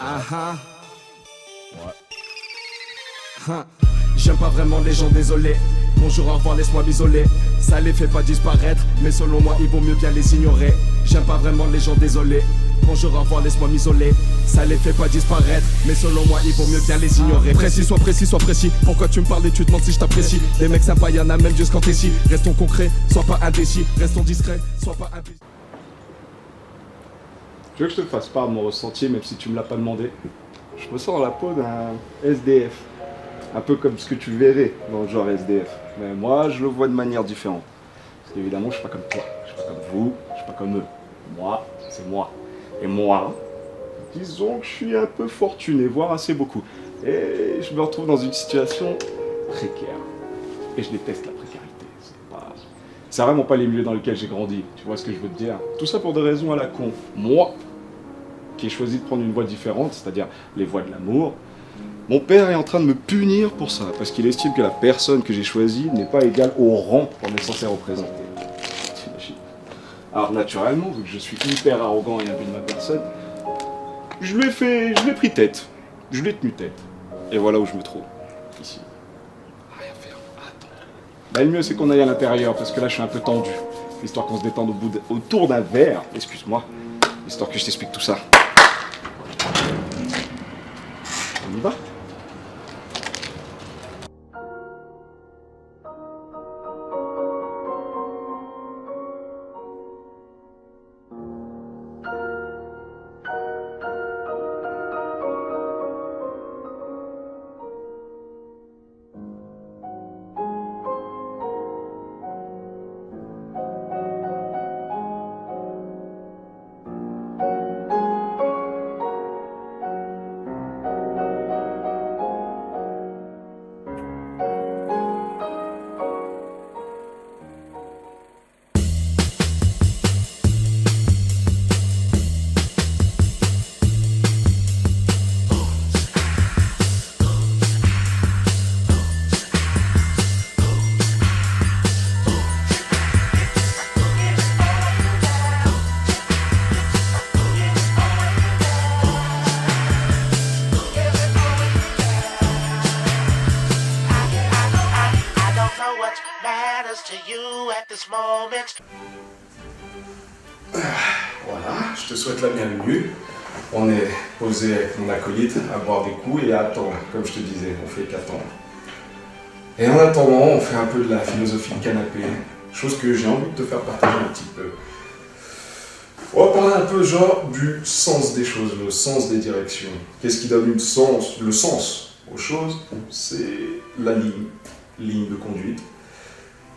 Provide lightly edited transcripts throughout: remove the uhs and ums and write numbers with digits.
Ah ah. Ouais. J'aime pas vraiment les gens, désolé. Bonjour, au revoir, laisse-moi m'isoler. Ça les fait pas disparaître, mais selon moi, il vaut mieux bien les ignorer. J'aime pas vraiment les gens, désolé. Bonjour, au revoir, laisse-moi m'isoler. Ça les fait pas disparaître, mais selon moi, il vaut mieux bien les ignorer. Précis, sois précis, sois précis. Pourquoi tu me parles et tu demandes si je t'apprécie? Des mecs sympas, y'en a même juste quand t'es ici. Restons concrets, sois pas indécis. Restons discrets, sois pas imbécile. Tu veux que je te fasse part de mon ressenti, même si tu me l'as pas demandé? Je me sens dans la peau d'un SDF. Un peu comme ce que tu verrais dans le genre SDF. Mais moi, je le vois de manière différente. Parce qu'évidemment, je suis pas comme toi, je suis pas comme vous, je suis pas comme eux. Moi, c'est moi. Et moi, disons que je suis un peu fortuné, voire assez beaucoup. Et je me retrouve dans une situation précaire. Et je déteste la précarité. C'est vraiment pas les milieux dans lesquels j'ai grandi. Tu vois ce que je veux te dire? Tout ça pour des raisons à la con. Moi, qui ai choisi de prendre une voie différente, c'est-à-dire les voies de l'amour, mon père est en train de me punir pour ça, parce qu'il estime que la personne que j'ai choisie n'est pas égale au rang qu'on est censé représenter. T'imagines? Alors naturellement, vu que je suis hyper arrogant et imbu de ma personne, je lui ai pris tête. Je lui ai tenu tête. Et voilà où je me trouve. Ici. Rien faire. Attends. Bah, le mieux c'est qu'on aille à l'intérieur, parce que là je suis un peu tendu. Histoire qu'on se détende autour d'un verre, excuse-moi. Histoire que je t'explique tout ça. On y va? Voilà, je te souhaite la bienvenue. On est posé avec mon acolyte à boire des coups et à attendre, comme je te disais, on fait qu'attendre. Et en attendant, on fait un peu de la philosophie de canapé, chose que j'ai envie de te faire partager un petit peu. On va parler un peu genre du sens des choses, le sens des directions. Qu'est-ce qui donne le sens aux choses? C'est la ligne de conduite.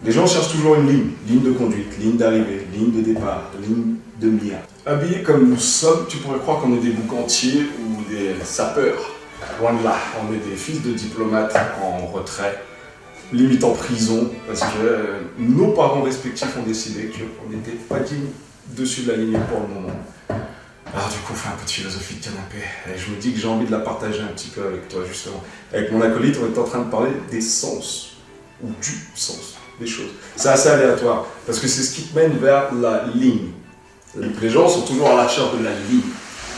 Les gens cherchent toujours une ligne de conduite, ligne d'arrivée, ligne de départ, ligne de mire. Habillés comme nous sommes, tu pourrais croire qu'on est des boucantiers ou des sapeurs. Loin de là, on est des fils de diplomates en retrait, limite en prison, parce que nos parents respectifs ont décidé qu'on n'était pas dignes dessus de la ligne pour le moment. Alors du coup, on fait un peu de philosophie de canapé, et je me dis que j'ai envie de la partager un petit peu avec toi, justement. Avec mon acolyte, on est en train de parler des sens, ou du sens des choses. C'est assez aléatoire, parce que c'est ce qui te mène vers la ligne. Les gens sont toujours à la recherche de la ligne.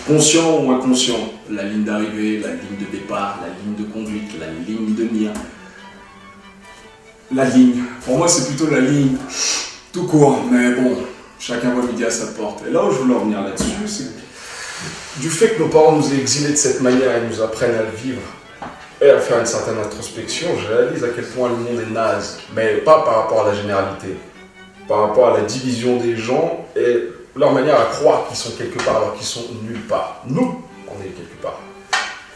Conscient ou inconscient, la ligne d'arrivée, la ligne de départ, la ligne de conduite, la ligne de mire. La ligne, pour moi c'est plutôt la ligne tout court, mais bon, chacun voit midi à sa porte. Et là où je voulais en venir là-dessus, c'est du fait que nos parents nous aient exilés de cette manière et nous apprennent à le vivre, et à faire une certaine introspection, je réalise à quel point le monde est naze. Mais pas par rapport à la généralité, par rapport à la division des gens et leur manière à croire qu'ils sont quelque part alors qu'ils sont nulle part. Nous, on est quelque part,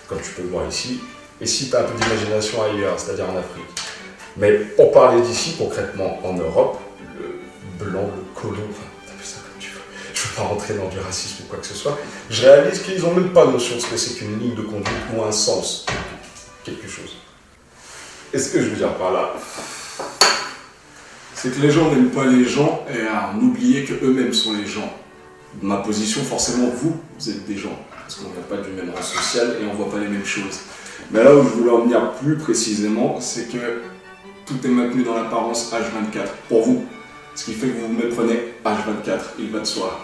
comme tu peux le voir ici. Et si tu as un peu d'imagination ailleurs, c'est-à-dire en Afrique. Mais pour parler d'ici, concrètement en Europe, le blanc, le colon, enfin, t'appelles ça comme tu veux. Je ne veux pas rentrer dans du racisme ou quoi que ce soit. Je réalise qu'ils n'ont même pas notion de ce que c'est qu'une ligne de conduite ou un sens. Quelque chose. Et ce que je veux dire par là, c'est que les gens n'aiment pas les gens et à en oublier qu'eux-mêmes sont les gens. De ma position, forcément, vous êtes des gens, parce qu'on n'est pas du même rang social et on ne voit pas les mêmes choses. Mais là où je voulais en venir plus précisément, c'est que tout est maintenu dans l'apparence H24, pour vous. Ce qui fait que vous me prenez H24, il va de soi.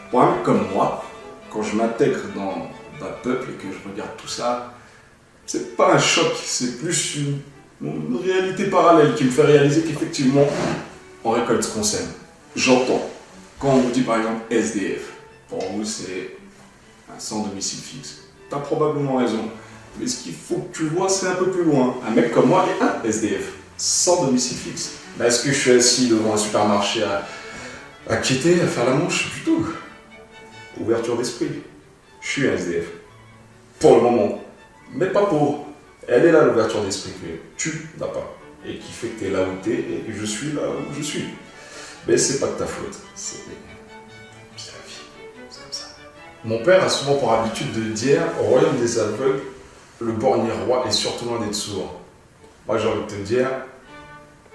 Pour un mec comme moi, quand je m'intègre dans un peuple et que je regarde tout ça, c'est pas un choc, c'est plus une réalité parallèle qui me fait réaliser qu'effectivement, on récolte ce qu'on sème. J'entends. Quand on vous dit par exemple SDF, pour vous c'est un sans domicile fixe. T'as probablement raison. Mais ce qu'il faut que tu vois, c'est un peu plus loin. Un mec comme moi est un SDF, sans domicile fixe. Là, est-ce que je suis assis devant un supermarché à quitter, à faire la manche? Du tout. Ouverture d'esprit. Je suis un SDF. Pour le moment. Mais pas pour. Elle est là, l'ouverture d'esprit que tu n'as pas. Et qui fait que tu es là où tu es et que je suis là où je suis. Mais c'est pas de ta faute. C'est la vie. C'est comme ça. Mon père a souvent pour habitude de dire au royaume des aveugles, le borgné roi est surtout loin d'être sourd. Moi, j'ai envie de te dire,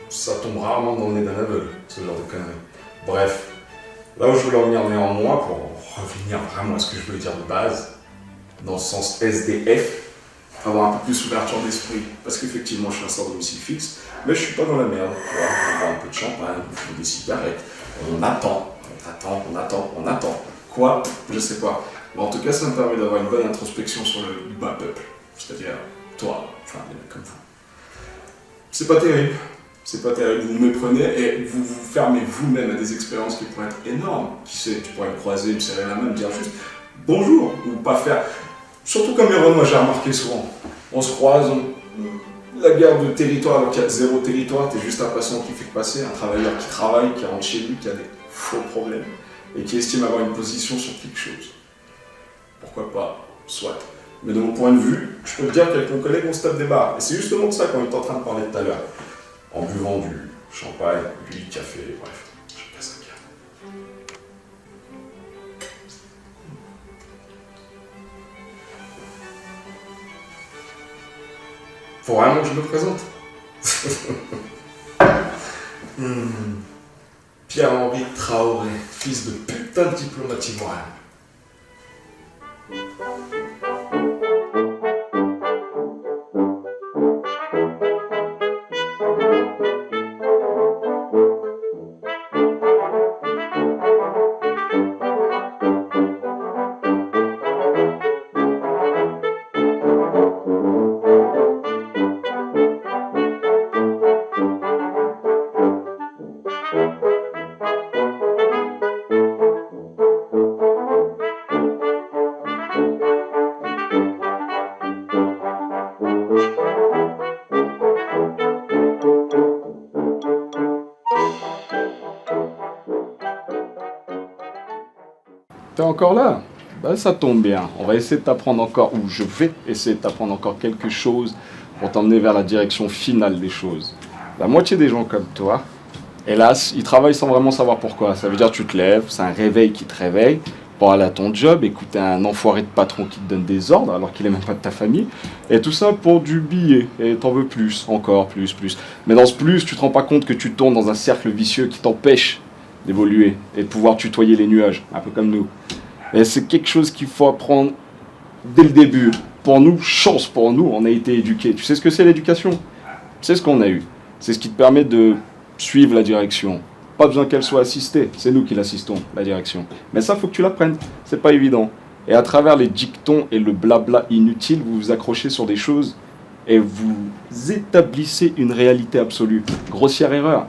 ça tombe rarement dans le nez d'un aveugle, ce genre de conneries. Bref, là où je voulais en venir néanmoins, pour revenir vraiment à ce que je voulais dire de base, dans le sens SDF, avoir un peu plus d'ouverture d'esprit, parce qu'effectivement je suis un sans domicile fixe, mais je suis pas dans la merde, tu vois, on boit un peu de champagne, on fume des cigarettes, on attend. Quoi? Je sais pas. Mais en tout cas, ça me permet d'avoir une bonne introspection sur le bas peuple, c'est-à-dire toi, enfin des mecs comme vous. C'est pas terrible, vous me prenez et vous vous fermez vous-même à des expériences qui pourraient être énormes. Qui sait, tu pourrais me croiser, me serrer la main, me dire juste bonjour, ou pas faire. Surtout comme les Renois, j'ai remarqué souvent. On se croise, la guerre de territoire, alors qu'il y a zéro territoire, t'es juste un passant qui fait que passer, un travailleur qui travaille, qui rentre chez lui, qui a des faux problèmes, et qui estime avoir une position sur quelque chose. Pourquoi pas? Soit. Mais de mon point de vue, je peux te dire qu'avec mon collègue, on se tape des barres. Et c'est justement de ça qu'on est en train de parler tout à l'heure. En buvant du champagne, du café, bref, je passe un câble. Faut vraiment que je me présente. Pierre-Henri Traoré, fils de putain de diplomate ivoirien. T'es encore là? Bah ça tombe bien. On va essayer de t'apprendre encore, ou je vais essayer de t'apprendre encore quelque chose pour t'emmener vers la direction finale des choses. La moitié des gens comme toi, hélas, ils travaillent sans vraiment savoir pourquoi. Ça veut dire que tu te lèves, c'est un réveil qui te réveille pour aller à ton job, écouter un enfoiré de patron qui te donne des ordres alors qu'il est même pas de ta famille, et tout ça pour du billet, et t'en veux plus, encore plus. Mais dans ce plus, tu te rends pas compte que tu tournes dans un cercle vicieux qui t'empêche d'évoluer et de pouvoir tutoyer les nuages, un peu comme nous. Et c'est quelque chose qu'il faut apprendre dès le début. Pour nous, chance pour nous, on a été éduqués. Tu sais ce que c'est l'éducation? Tu sais ce qu'on a eu. C'est ce qui te permet de suivre la direction. Pas besoin qu'elle soit assistée, c'est nous qui l'assistons, la direction. Mais ça, faut que tu l'apprennes, c'est pas évident. Et à travers les dictons et le blabla inutile, vous vous accrochez sur des choses et vous établissez une réalité absolue. Grossière erreur.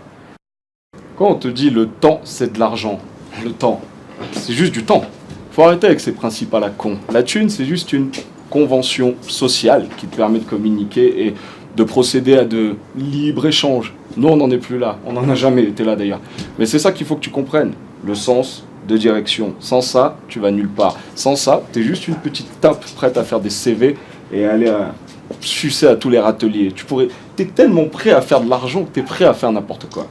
Quand on te dit le temps, c'est de l'argent, le temps, c'est juste du temps. Faut arrêter avec ces principes à la con. La thune, c'est juste une convention sociale qui te permet de communiquer et de procéder à de libre-échange. Nous, on n'en est plus là. On n'en a jamais été là, d'ailleurs. Mais c'est ça qu'il faut que tu comprennes. Le sens de direction. Sans ça, tu vas nulle part. Sans ça, t'es juste une petite tape prête à faire des CV et aller sucer à tous les râteliers. T'es tellement prêt à faire de l'argent que t'es prêt à faire n'importe quoi.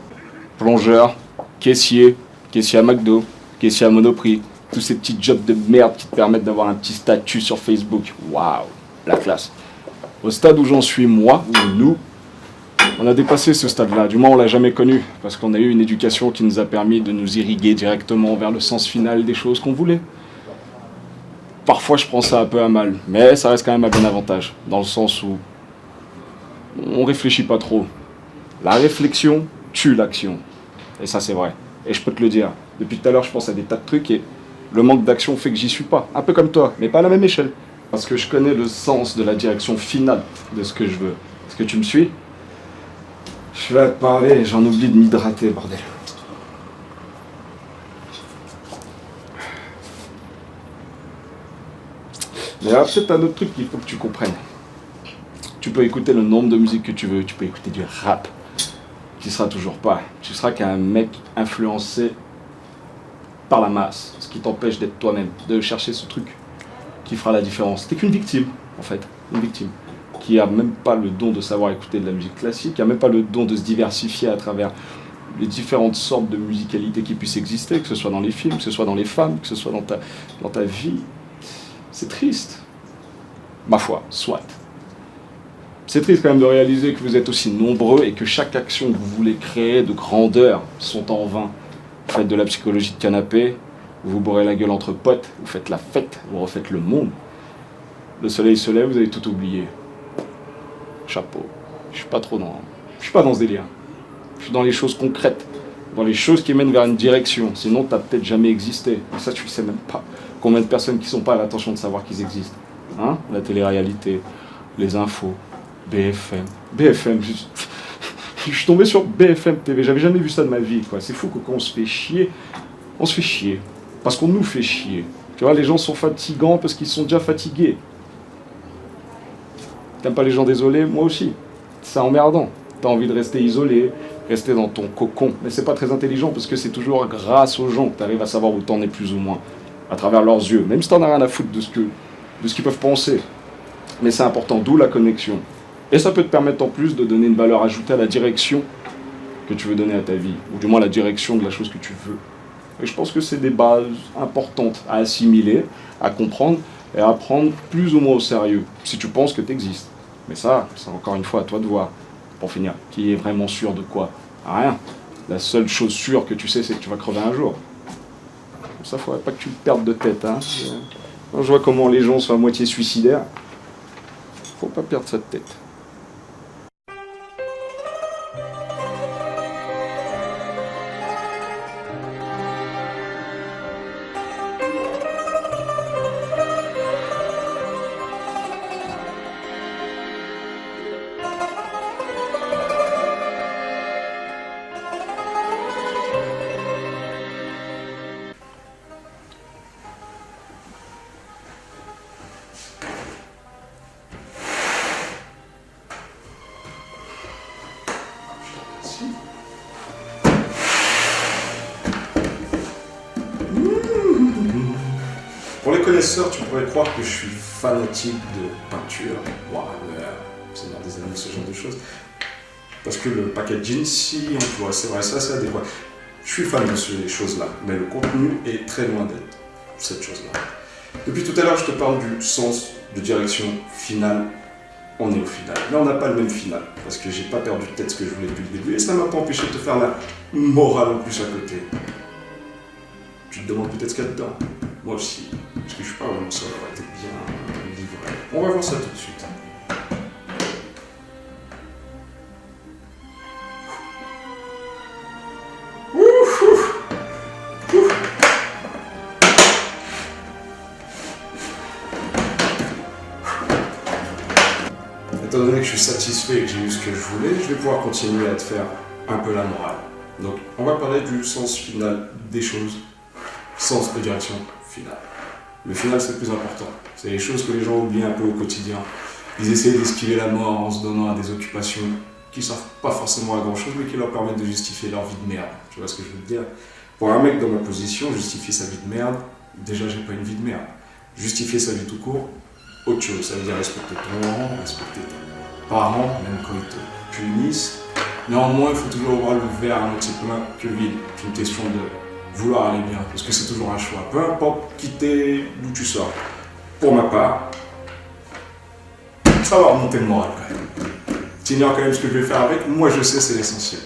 Plongeur, caissier à McDo, caissier à Monoprix, tous ces petits jobs de merde qui te permettent d'avoir un petit statut sur Facebook. Waouh, la classe. Au stade où j'en suis moi, ou nous, on a dépassé ce stade-là. Du moins, on l'a jamais connu, parce qu'on a eu une éducation qui nous a permis de nous irriguer directement vers le sens final des choses qu'on voulait. Parfois, je prends ça un peu à mal, mais ça reste quand même à bon avantage, dans le sens où on réfléchit pas trop. La réflexion tue l'action. Et ça, c'est vrai. Et je peux te le dire. Depuis tout à l'heure, je pense à des tas de trucs et Le manque d'action fait que j'y suis pas. Un peu comme toi, mais pas à la même échelle. Parce que je connais le sens de la direction finale de ce que je veux. Est-ce que tu me suis? Je vais te parler et j'en oublie de m'hydrater, bordel. Mais il y a peut-être un autre truc qu'il faut que tu comprennes. Tu peux écouter le nombre de musiques que tu veux, tu peux écouter du rap. Tu seras toujours pas. Tu seras qu'un mec influencé par la masse. Ce qui t'empêche d'être toi-même, de chercher ce truc qui fera la différence. T'es qu'une victime, en fait. Une victime. Qui a même pas le don de savoir écouter de la musique classique, qui a même pas le don de se diversifier à travers les différentes sortes de musicalité qui puissent exister, que ce soit dans les films, que ce soit dans les femmes, que ce soit dans ta vie. C'est triste. Ma foi, soit. C'est triste quand même de réaliser que vous êtes aussi nombreux et que chaque action que vous voulez créer de grandeur sont en vain. Vous faites de la psychologie de canapé, vous vous bourrez la gueule entre potes, vous faites la fête, vous refaites le monde. Le soleil se lève, vous avez tout oublié. Chapeau. Je suis pas dans ce délire. Je suis dans les choses concrètes, dans les choses qui mènent vers une direction. Sinon, t'as peut-être jamais existé. Et ça, tu le sais même pas. Combien de personnes qui sont pas à l'attention de savoir qu'ils existent. Hein? La télé-réalité, les infos, BFM. BFM, je suis tombé sur BFM TV. J'avais jamais vu ça de ma vie, quoi. C'est fou que quand on se fait chier, on se fait chier. Parce qu'on nous fait chier. Tu vois, les gens sont fatigants parce qu'ils sont déjà fatigués. T'aimes pas les gens désolés? Moi aussi. C'est emmerdant. T'as envie de rester isolé, rester dans ton cocon. Mais c'est pas très intelligent parce que c'est toujours grâce aux gens que t'arrives à savoir où t'en es plus ou moins. À travers leurs yeux. Même si t'en as rien à foutre de ce qu'ils peuvent penser. Mais c'est important, d'où la connexion. Et ça peut te permettre en plus de donner une valeur ajoutée à la direction que tu veux donner à ta vie. Ou du moins la direction de la chose que tu veux. Et je pense que c'est des bases importantes à assimiler, à comprendre et à prendre plus ou moins au sérieux. Si tu penses que tu existes. Mais ça, c'est encore une fois à toi de voir. Pour finir, qui est vraiment sûr de quoi? Rien. La seule chose sûre que tu sais, c'est que tu vas crever un jour. Pour ça, faudrait pas que tu te perdes de tête. Hein. Quand je vois comment les gens sont à moitié suicidaires, faut pas perdre ça de tête. Pour les connaisseurs, tu pourrais croire que je suis fanatique de peinture, Warhammer, Seigneur des Anneaux, ce genre de choses. Parce que le packaging, si on voit, c'est vrai, ça c'est adéquat. Je suis fan de ces choses-là, mais le contenu est très loin d'être cette chose-là. Depuis tout à l'heure, je te parle du sens de direction finale. On est au final. Mais on n'a pas le même final, parce que j'ai pas perdu de tête ce que je voulais depuis le début, et ça m'a pas empêché de te faire la morale en plus à côté. Tu te demandes peut-être ce qu'il y a dedans. Moi aussi, parce que je suis pas vraiment seul à être bien livré. On va voir ça tout de suite. Étant donné que je suis satisfait et que j'ai eu ce que je voulais, je vais pouvoir continuer à te faire un peu la morale. Donc, on va parler du sens final des choses, sens de direction finale. Le final, c'est le plus important. C'est les choses que les gens oublient un peu au quotidien. Ils essaient d'esquiver la mort en se donnant à des occupations qui ne servent pas forcément à grand chose, mais qui leur permettent de justifier leur vie de merde. Tu vois ce que je veux te dire? Pour un mec dans ma position, justifier sa vie de merde, déjà, j'ai pas une vie de merde. Justifier sa vie tout court, autre chose. Ça veut dire respecter ton rang, respecter tes parents, même quand ils te punissent. Néanmoins, il faut toujours voir le verre à moitié plein que vide. C'est une question de vouloir aller bien, parce que c'est toujours un choix. Peu importe qui t'es, d'où tu sors. Pour ma part, ça va remonter le moral quand même. Tu ignores quand même ce que je vais faire avec, moi je sais, c'est l'essentiel.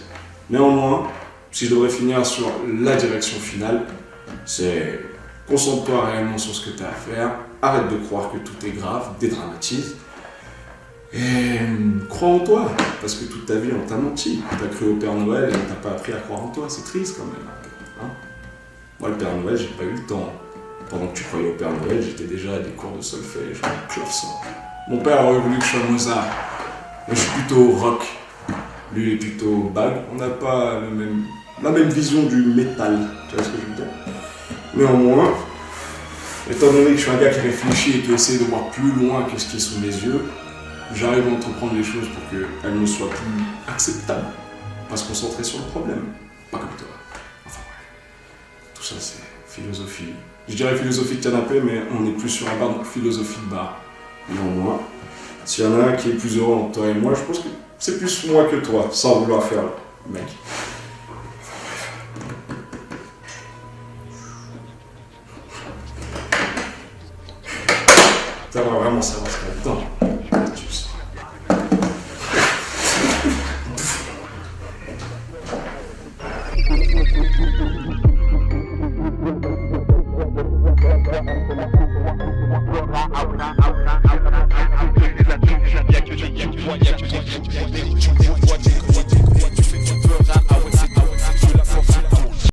Néanmoins, si je devrais finir sur la direction finale, c'est concentre-toi réellement sur ce que tu as à faire, arrête de croire que tout est grave, dédramatise. Et crois en toi, parce que toute ta vie on t'a menti. T'as cru au Père Noël et on t'a pas appris à croire en toi, c'est triste quand même. Hein? Moi le Père Noël, j'ai pas eu le temps. pendant que tu croyais au Père Noël, j'étais déjà à des cours de solfège, clavecin. Mon père aurait voulu que je sois Mozart. Moi, je suis plutôt rock. Lui, il est plutôt bag. On n'a pas la même vision du métal. Tu vois ce que je veux dire? Néanmoins, étant donné que je suis un gars qui réfléchit et qui essaie de voir plus loin que ce qui est sous mes yeux, j'arrive à entreprendre les choses pour qu'elles me soient plus acceptables. Pas se concentrer sur le problème. Pas comme toi. Enfin bref. Tout ça, c'est philosophie. Je dirais philosophie de canapé, mais on est plus sur un bar, donc philosophie de bar. Néanmoins, s'il y en a un qui est plus heureux entre toi et moi, je pense que c'est plus moi que toi, sans vouloir faire le mec. Ça va vraiment savoir ce qu'il y a dedans.